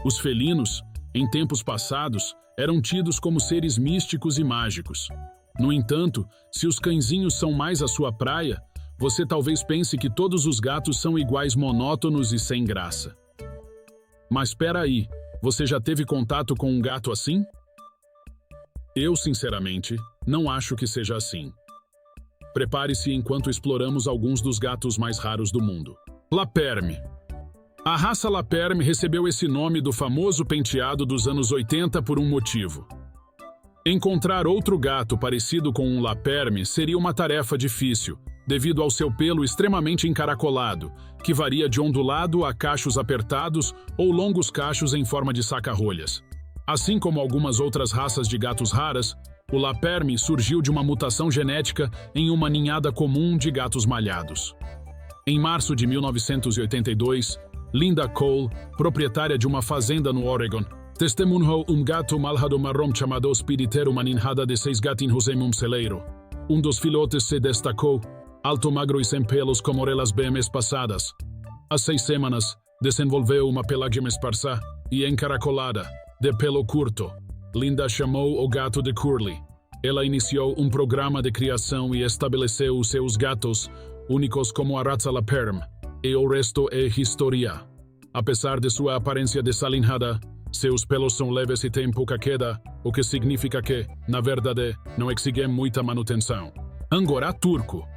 Os felinos, em tempos passados, eram tidos como seres místicos e mágicos. No entanto, se os cãezinhos são mais a sua praia, você talvez pense que todos os gatos são iguais, monótonos e sem graça. Mas espera aí, você já teve contato com um gato assim? Eu, sinceramente, não acho que seja assim. Prepare-se enquanto exploramos alguns dos gatos mais raros do mundo. Laperme. A raça Laperme recebeu esse nome do famoso penteado dos anos 80 por um motivo. Encontrar outro gato parecido com um Laperme seria uma tarefa difícil, devido ao seu pelo extremamente encaracolado, que varia de ondulado a cachos apertados ou longos cachos em forma de saca-rolhas. Assim como algumas outras raças de gatos raras, o Laperme surgiu de uma mutação genética em uma ninhada comum de gatos malhados. Em março de 1982, Linda Cole, proprietária de uma fazenda no Oregon, testemunhou um gato malhado marrom chamado Spiritero, uma ninhada de 6 gatinhos em um celeiro. Um dos filhotes se destacou, alto, magro e sem pelos como orelhas bem espaçadas. Às 6 semanas, desenvolveu uma pelagem esparsa e encaracolada, de pelo curto. Linda chamou o gato de Curly. Ela iniciou um programa de criação e estabeleceu os seus gatos, únicos como a raça Laperme, e o resto é história. Apesar de sua aparência desalinhada, seus pelos são leves e têm pouca queda, o que significa que, na verdade, não exigem muita manutenção. Angorá turco.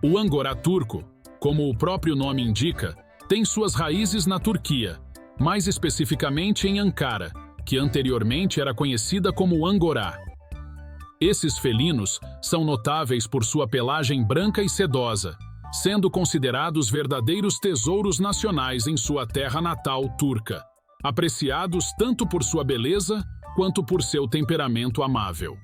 O Angorá turco, como o próprio nome indica, tem suas raízes na Turquia, mais especificamente em Ankara, que anteriormente era conhecida como Angorá. Esses felinos são notáveis por sua pelagem branca e sedosa, sendo considerados verdadeiros tesouros nacionais em sua terra natal turca, apreciados tanto por sua beleza quanto por seu temperamento amável.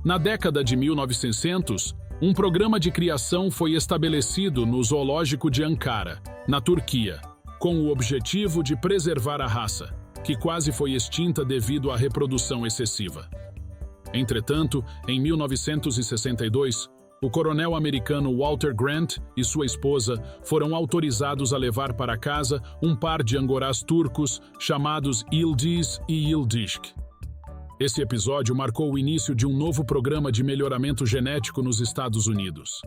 Na década de 1900, um programa de criação foi estabelecido no Zoológico de Ankara, na Turquia, com o objetivo de preservar a raça, que quase foi extinta devido à reprodução excessiva. Entretanto, em 1962, o coronel americano Walter Grant e sua esposa foram autorizados a levar para casa um par de angorás turcos chamados Yildiz e Yıldızk. Esse episódio marcou o início de um novo programa de melhoramento genético nos Estados Unidos.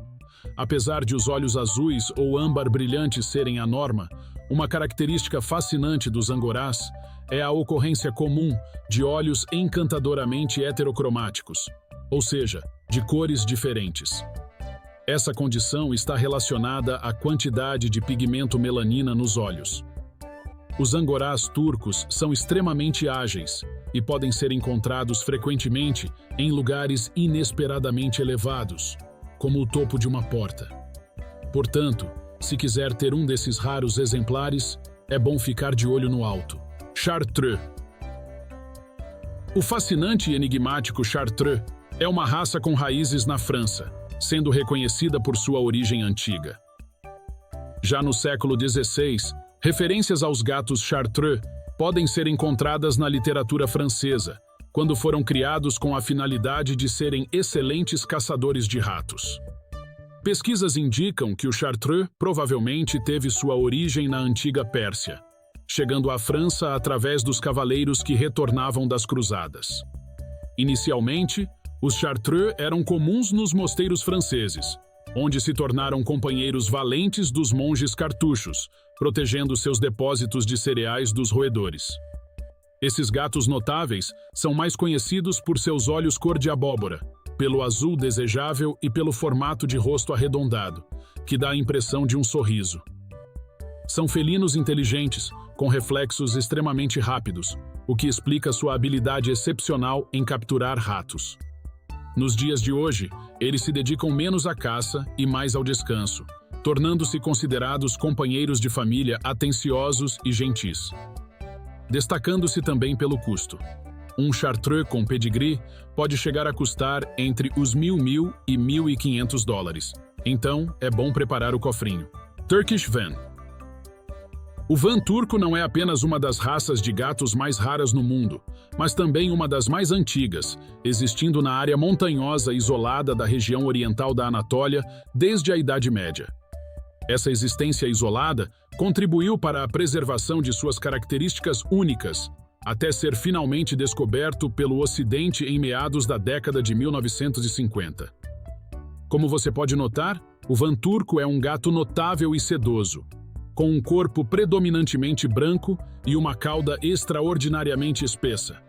Apesar de os olhos azuis ou âmbar brilhantes serem a norma, uma característica fascinante dos angorás é a ocorrência comum de olhos encantadoramente heterocromáticos, ou seja, de cores diferentes. Essa condição está relacionada à quantidade de pigmento melanina nos olhos. Os angorás turcos são extremamente ágeis e podem ser encontrados frequentemente em lugares inesperadamente elevados, como o topo de uma porta. Portanto, se quiser ter um desses raros exemplares, é bom ficar de olho no alto. Chartreux. O fascinante e enigmático Chartreux é uma raça com raízes na França, sendo reconhecida por sua origem antiga. Já no século XVI, referências aos gatos Chartreux podem ser encontradas na literatura francesa, quando foram criados com a finalidade de serem excelentes caçadores de ratos. Pesquisas indicam que o Chartreux provavelmente teve sua origem na antiga Pérsia, chegando à França através dos cavaleiros que retornavam das cruzadas. Inicialmente, os Chartreux eram comuns nos mosteiros franceses, onde se tornaram companheiros valentes dos monges cartuchos, protegendo seus depósitos de cereais dos roedores. Esses gatos notáveis são mais conhecidos por seus olhos cor de abóbora, pelo azul desejável e pelo formato de rosto arredondado, que dá a impressão de um sorriso. São felinos inteligentes, com reflexos extremamente rápidos, o que explica sua habilidade excepcional em capturar ratos. Nos dias de hoje, eles se dedicam menos à caça e mais ao descanso, tornando-se considerados companheiros de família atenciosos e gentis. Destacando-se também pelo custo. Um Chartreux com pedigree pode chegar a custar entre os $1.000 e $1.500. Então, é bom preparar o cofrinho. Turkish Van. O Van turco não é apenas uma das raças de gatos mais raras no mundo, mas também uma das mais antigas, existindo na área montanhosa isolada da região oriental da Anatólia desde a Idade Média. Essa existência isolada contribuiu para a preservação de suas características únicas, até ser finalmente descoberto pelo Ocidente em meados da década de 1950. Como você pode notar, o Van Turco é um gato notável e sedoso, com um corpo predominantemente branco e uma cauda extraordinariamente espessa.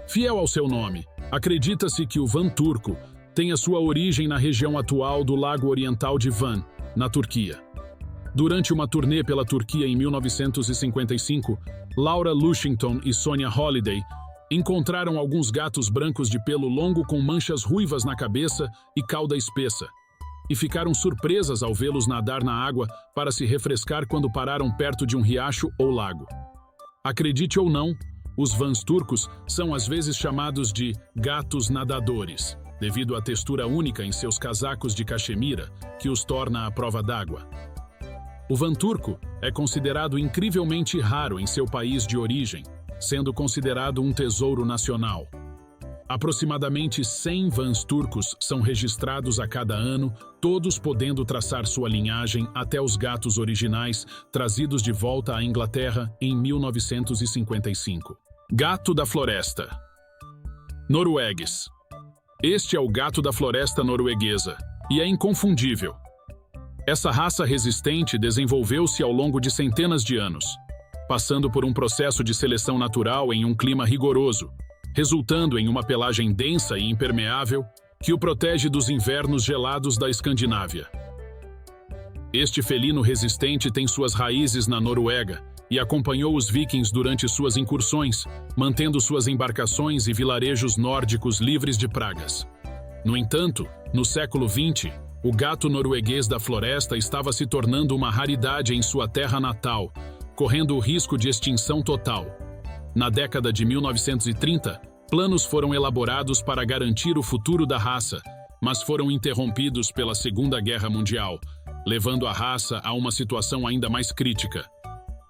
Fiel ao seu nome, acredita-se que o Van Turco tenha sua origem na região atual do Lago Oriental de Van, na Turquia. Durante uma turnê pela Turquia em 1955, Laura Lushington e Sonia Holiday encontraram alguns gatos brancos de pelo longo com manchas ruivas na cabeça e cauda espessa, e ficaram surpresas ao vê-los nadar na água para se refrescar quando pararam perto de um riacho ou lago. Acredite ou não, os Vans turcos são às vezes chamados de gatos nadadores, devido à textura única em seus casacos de cachemira, que os torna à prova d'água. O Van turco é considerado incrivelmente raro em seu país de origem, sendo considerado um tesouro nacional. Aproximadamente 100 Vans turcos são registrados a cada ano, todos podendo traçar sua linhagem até os gatos originais trazidos de volta à Inglaterra em 1955. Gato da floresta. Noruegues. Este é o gato da floresta norueguesa, e é inconfundível. Essa raça resistente desenvolveu-se ao longo de centenas de anos, passando por um processo de seleção natural em um clima rigoroso, resultando em uma pelagem densa e impermeável que o protege dos invernos gelados da Escandinávia. Este felino resistente tem suas raízes na Noruega e acompanhou os vikings durante suas incursões, mantendo suas embarcações e vilarejos nórdicos livres de pragas. No entanto, no século XX, o gato norueguês da floresta estava se tornando uma raridade em sua terra natal, correndo o risco de extinção total. Na década de 1930, planos foram elaborados para garantir o futuro da raça, mas foram interrompidos pela Segunda Guerra Mundial, levando a raça a uma situação ainda mais crítica.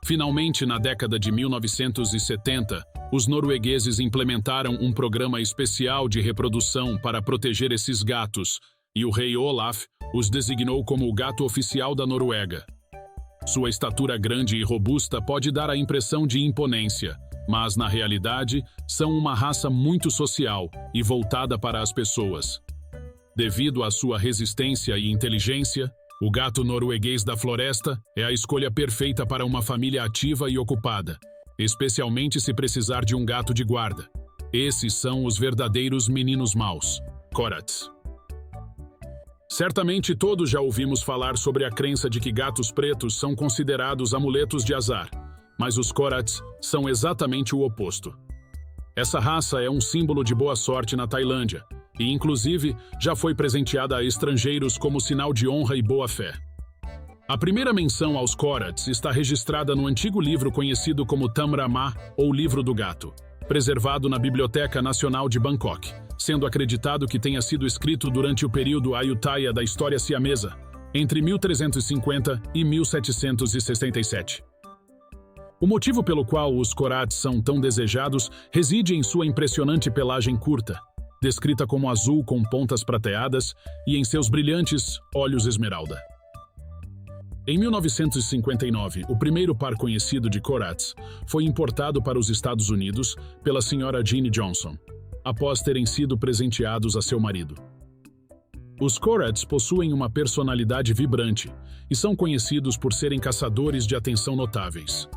Finalmente, na década de 1970, os noruegueses implementaram um programa especial de reprodução para proteger esses gatos, e o rei Olaf os designou como o gato oficial da Noruega. Sua estatura grande e robusta pode dar a impressão de imponência, mas, na realidade, são uma raça muito social e voltada para as pessoas. Devido à sua resistência e inteligência, o gato norueguês da floresta é a escolha perfeita para uma família ativa e ocupada, especialmente se precisar de um gato de guarda. Esses são os verdadeiros meninos maus, Korats. Certamente todos já ouvimos falar sobre a crença de que gatos pretos são considerados amuletos de azar, mas os Korats são exatamente o oposto. Essa raça é um símbolo de boa sorte na Tailândia e, inclusive, já foi presenteada a estrangeiros como sinal de honra e boa-fé. A primeira menção aos Korats está registrada no antigo livro conhecido como Tam Rama, ou Livro do Gato, preservado na Biblioteca Nacional de Bangkok, sendo acreditado que tenha sido escrito durante o período Ayutthaya da história siamesa, entre 1350 e 1767. O motivo pelo qual os Korats são tão desejados reside em sua impressionante pelagem curta, descrita como azul com pontas prateadas, e em seus brilhantes olhos esmeralda. Em 1959, o primeiro par conhecido de Korats foi importado para os Estados Unidos pela senhora Jeanne Johnson, após terem sido presenteados a seu marido. Os Korats possuem uma personalidade vibrante e são conhecidos por serem caçadores de atenção notáveis.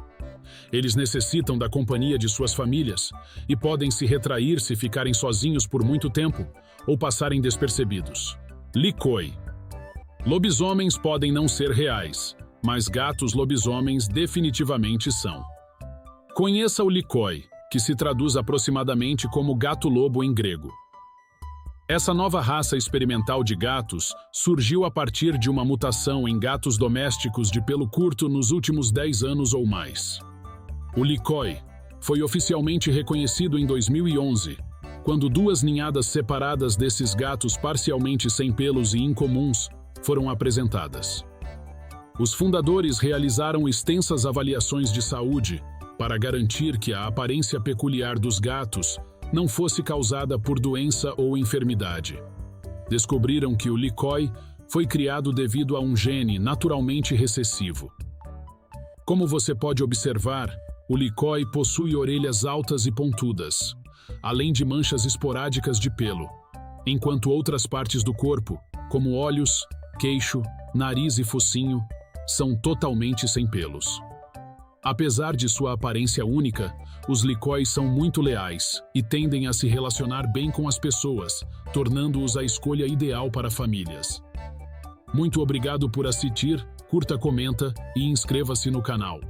Eles necessitam da companhia de suas famílias e podem se retrair se ficarem sozinhos por muito tempo ou passarem despercebidos. Likoi. Lobisomens podem não ser reais, mas gatos lobisomens definitivamente são. Conheça o Likoi, que se traduz aproximadamente como gato-lobo em grego. Essa nova raça experimental de gatos surgiu a partir de uma mutação em gatos domésticos de pelo curto nos últimos 10 anos ou mais. O Likoi foi oficialmente reconhecido em 2011, quando duas ninhadas separadas desses gatos parcialmente sem pelos e incomuns foram apresentadas. Os fundadores realizaram extensas avaliações de saúde para garantir que a aparência peculiar dos gatos não fosse causada por doença ou enfermidade. Descobriram que o Likoi foi criado devido a um gene naturalmente recessivo. Como você pode observar, o licói possui orelhas altas e pontudas, além de manchas esporádicas de pelo, enquanto outras partes do corpo, como olhos, queixo, nariz e focinho, são totalmente sem pelos. Apesar de sua aparência única, os licóis são muito leais e tendem a se relacionar bem com as pessoas, tornando-os a escolha ideal para famílias. Muito obrigado por assistir, curta, comenta e inscreva-se no canal.